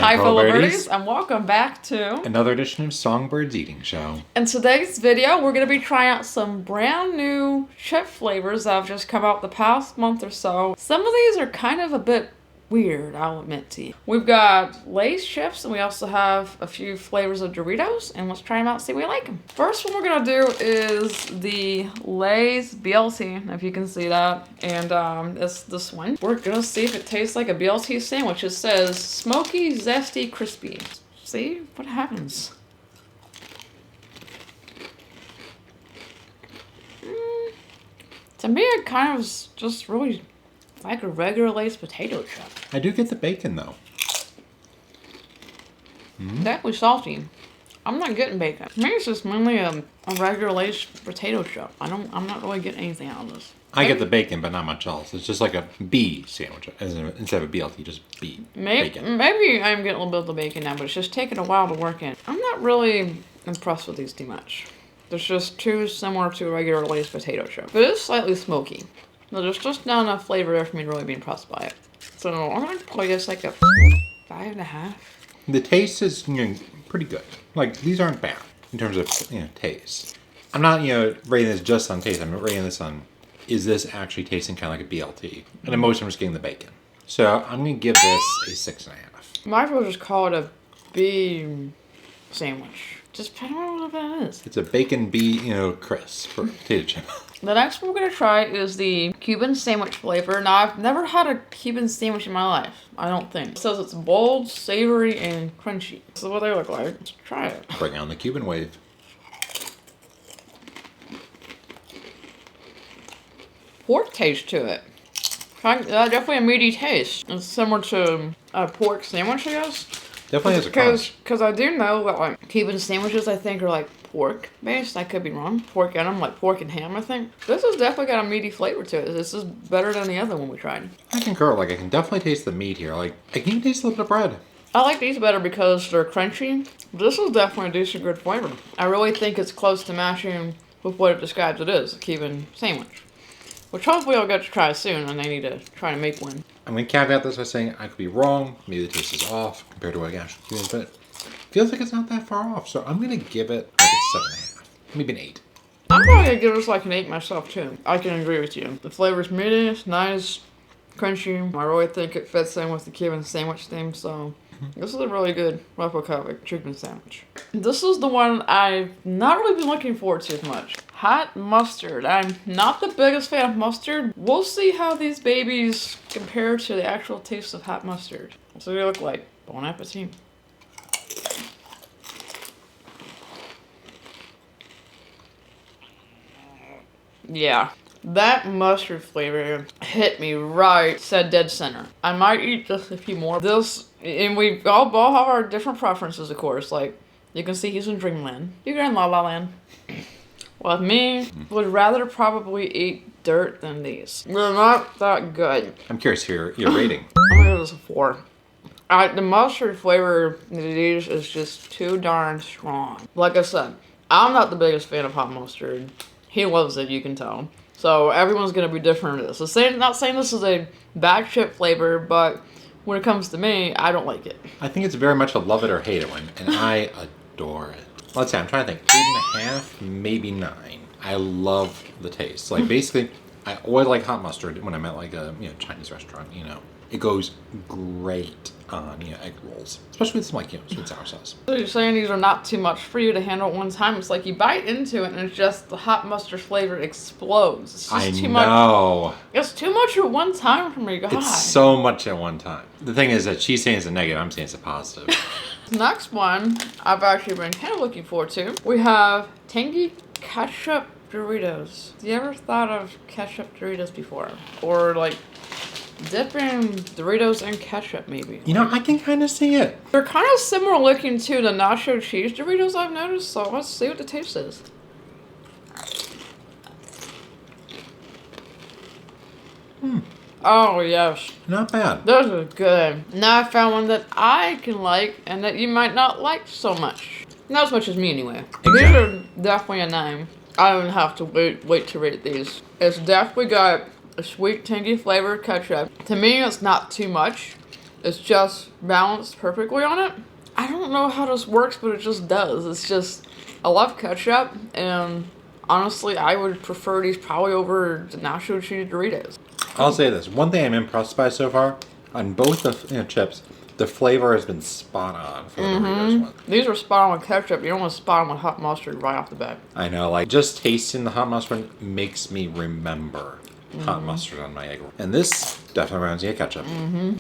Hi, fellow birdies, and welcome back to another edition of SongByrd's Eating Show. In today's video, we're going to be trying out some brand new chip flavors that have just come out the past month or so. Some of these are kind of a bit weird, I'll admit to you. We've got Lay's chips, and we also have a few flavors of Doritos, and let's try them out and see if we like them. First one we're going to do is the Lay's BLT, if you can see that, and it's this one. We're going to see if it tastes like a BLT sandwich. It says smoky, zesty, crispy. See what happens. To me, it kind of is just really like a regular Lay's potato chip. I do get the bacon though. Definitely salty. I'm not getting bacon. To me, it's just mainly a regular Lay's potato chip. I'm not really getting anything out of this. I get the bacon, but not much else. It's just like a B sandwich, instead of a BLT, just B. Bacon. Maybe I'm getting a little bit of the bacon now, but it's just taking a while to work in. I'm not really impressed with these too much. They're just too similar to a regular Lay's potato chip. But it is slightly smoky. No, there's just not enough flavor there for me to really be impressed by it. So I'm going to probably guess like a 5.5. The taste is pretty good. Like, these aren't bad in terms of taste. I'm not rating this just on taste. I'm rating this on, is this actually tasting kind of like a BLT? And at most I'm just getting the bacon. So I'm going to give this a 6.5. Might as well just call it a B sandwich. Just depending on what it is. It's a bacon B, crisp for potato chip. The next one we're going to try is the Cuban sandwich flavor. Now, I've never had a Cuban sandwich in my life, I don't think. It says it's bold, savory, and crunchy. This is what they look like. Let's try it. Bring on the Cuban wave. Pork taste to it. Definitely a meaty taste. It's similar to a pork sandwich, I guess. Definitely has a crunch. Because I do know that like Cuban sandwiches, I think, are like pork based. I could be wrong. Pork in them, like pork and ham, I think. This has definitely got a meaty flavor to it. This is better than the other one we tried. I concur. Like, I can definitely taste the meat here. Like, I can even taste a little bit of bread. I like these better because they're crunchy. This is definitely a decent good flavor. I really think it's close to matching with what it describes it is, a Cuban sandwich. Which hopefully I'll get to try soon, and I need to try to make one. I'm going to caveat this by saying I could be wrong. Maybe the taste is off compared to what I actually do, but it feels like it's not that far off. So I'm going to give it like a 7.5, maybe an 8. I'm probably going to give this like an 8 myself, too. I can agree with you. The flavor's meaty, it's nice, crunchy. I really think it fits in with the Cuban sandwich theme, so this is a really good replica of a Cuban sandwich. This is the one I've not really been looking forward to much. Hot mustard. I'm not the biggest fan of mustard. We'll see how these babies compare to the actual taste of hot mustard. So they look like. Bon appetit. Yeah. That mustard flavor hit me right, said dead center. I might eat just a few more. This, and we all have our different preferences, of course. Like, you can see he's in Dreamland. You're in La La Land. Well, me, would rather probably eat dirt than these. They're not that good. I'm curious here, your rating. I'm gonna give this a 4. The mustard flavor of these is just too darn strong. Like I said, I'm not the biggest fan of hot mustard. He loves it, you can tell. So everyone's gonna be different in this. Not saying this is a bad chip flavor, but when it comes to me, I don't like it. I think it's very much a love it or hate it one, and I adore it. Let's see, I'm trying to think. 8.5, maybe 9. I love the taste. Like, basically, I always like hot mustard when I'm at like a Chinese restaurant. It goes great on egg rolls, especially with some like sweet and sour sauce. So you're saying these are not too much for you to handle at one time? It's like you bite into it and it's just the hot mustard flavor explodes. It's just too much. It's too much at one time for me. God. It's so much at one time. The thing is that she's saying it's a negative. I'm saying it's a positive. Next one I've actually been kind of looking forward to. We have Tangy Ketchup Doritos. Have you ever thought of ketchup Doritos before? Or like dipping Doritos in ketchup maybe? I can kind of see it. They're kind of similar looking to the nacho cheese Doritos I've noticed, so let's see what the taste is. Oh, yes. Not bad. Those are good. Now I found one that I can like and that you might not like so much. Not as much as me anyway. Exactly. These are definitely a 9. I don't have to wait to rate these. It's definitely got a sweet, tangy flavor ketchup. To me, it's not too much. It's just balanced perfectly on it. I don't know how this works, but it just does. It's just, I love ketchup, and honestly, I would prefer these probably over the nacho cheese Doritos. I'll say this. One thing I'm impressed by so far, on both the chips, the flavor has been spot on for the Doritos one. These are spot on with ketchup. You don't want to spot on with hot mustard right off the bat. I know, like, just tasting the hot mustard makes me remember hot mustard on my egg roll. And this definitely reminds me of ketchup.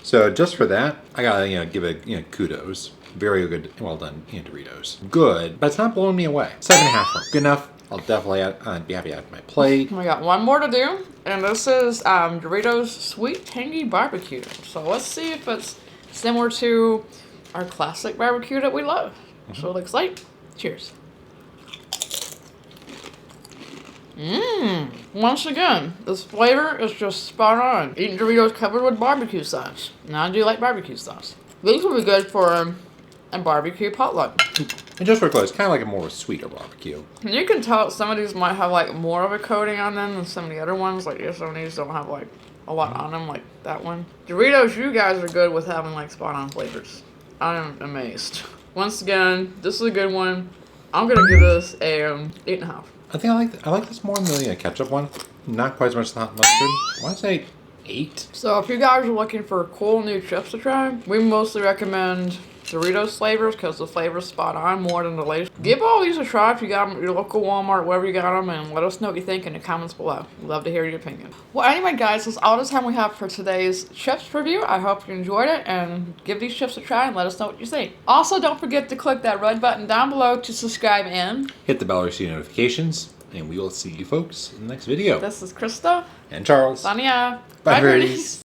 So just for that, I gotta, give it, kudos. Very good, well done, Doritos. Good, but it's not blowing me away. 7.5. Good enough. I'll definitely be happy to add to my plate. We got one more to do, and this is Doritos Sweet Tangy Barbecue. So let's see if it's similar to our classic barbecue that we love. So it looks like. Cheers. Once again, this flavor is just spot on. Eating Doritos covered with barbecue sauce. Now I do like barbecue sauce. These will be good for a barbecue potluck. And just for close, kind of like a more sweeter barbecue. And you can tell some of these might have like more of a coating on them than some of the other ones. Like some of these don't have like a lot on them, like that one. Doritos, you guys are good with having like spot on flavors. I am amazed. Once again, this is a good one. I'm gonna give this a 8.5. I think I like this more than the ketchup one. Not quite as much as the hot mustard. I want to say 8. So if you guys are looking for cool new chips to try, we mostly recommend Doritos flavors because the flavor's spot on more than the Lays. Give all these a try if you got them at your local Walmart, wherever you got them, and let us know what you think in the comments below. We'd love to hear your opinion. Well, anyway, guys, that's all the time we have for today's chips review. I hope you enjoyed it, and give these chips a try and let us know what you think. Also, don't forget to click that red button down below to subscribe and hit the bell to receive notifications, and we will see you folks in the next video. This is Krista and Charles. Signing out. Bye, birdies.